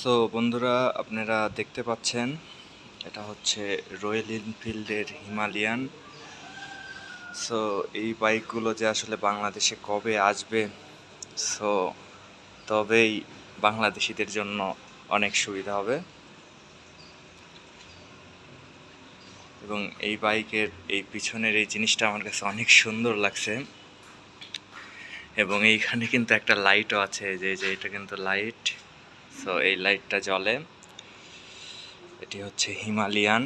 So বন্ধুরা, আপনারা দেখতে পাচ্ছেন এটা হচ্ছে রয়্যাল এনফিল্ডের হিমালয়ান। সো এই বাইকগুলো যে আসলে বাংলাদেশে কবে আসবে, সো তবেই বাংলাদেশিদের জন্য অনেক সুবিধা হবে। এবং এই বাইকের এই পিছনের এই জিনিসটা আমার কাছে অনেক সুন্দর লাগছে। এবং এইখানে কিন্তু একটা লাইটও আছে, যে এটা কিন্তু লাইট। সো এই লাইটটা জ্বলে। এটি হচ্ছে হিমালয়ান।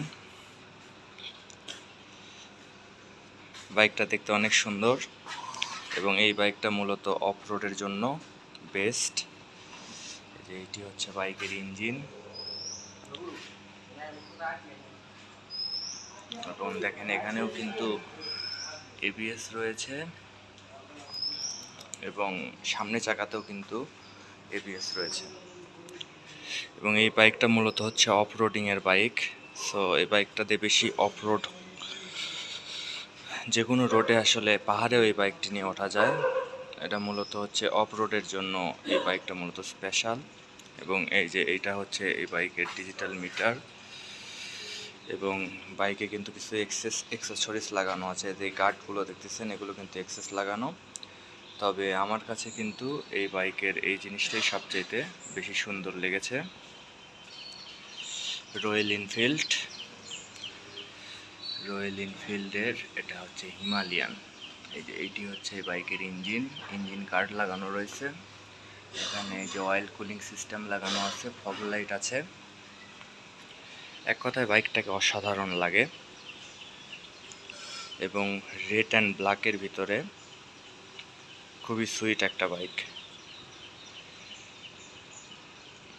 বাইকটা দেখতে অনেক সুন্দর এবং এই বাইকটা মূলত অফ রোডের জন্য বেস্ট। যে এটি হচ্ছে বাইকের ইঞ্জিন এবং দেখেন এখানেও কিন্তু এবিএস রয়েছে এবং সামনে চাকাতেও কিন্তু এবিএস রয়েছে। এবং এই বাইকটা মূলত হচ্ছে অফ রোডিংয়ের বাইক। সো এই বাইকটাতে বেশি অফ রোড, যে কোনো রোডে আসলে পাহাড়েও এই বাইকটি নিয়ে ওঠা যায়। এটা মূলত হচ্ছে অফ রোডের জন্য এই বাইকটা মূলত স্পেশাল। এবং এই যে এইটা হচ্ছে এই বাইকের ডিজিটাল মিটার। এবং বাইকে কিন্তু কিছু এক্সেসরিজ লাগানো আছে, যে গার্ডগুলো দেখতেছেন এগুলো কিন্তু এক্সেস লাগানো। তবে আমার কাছে কিন্তু এই বাইকের এই জিনিসটাই সবচাইতে বেশি সুন্দর লেগেছে। রয়্যাল এনফিল্ডের এটা হচ্ছে হিমালয়ান। এই যে এইটি হচ্ছে বাইকের ইঞ্জিন গার্ড লাগানো রয়েছে। এখানে যে অয়েল কুলিং সিস্টেম লাগানো আছে, ফগ লাইট আছে। এক কথায় বাইকটাকে অসাধারণ লাগে। এবং রেড অ্যান্ড ব্ল্যাকের ভিতরে খুবই সুইট একটা বাইক।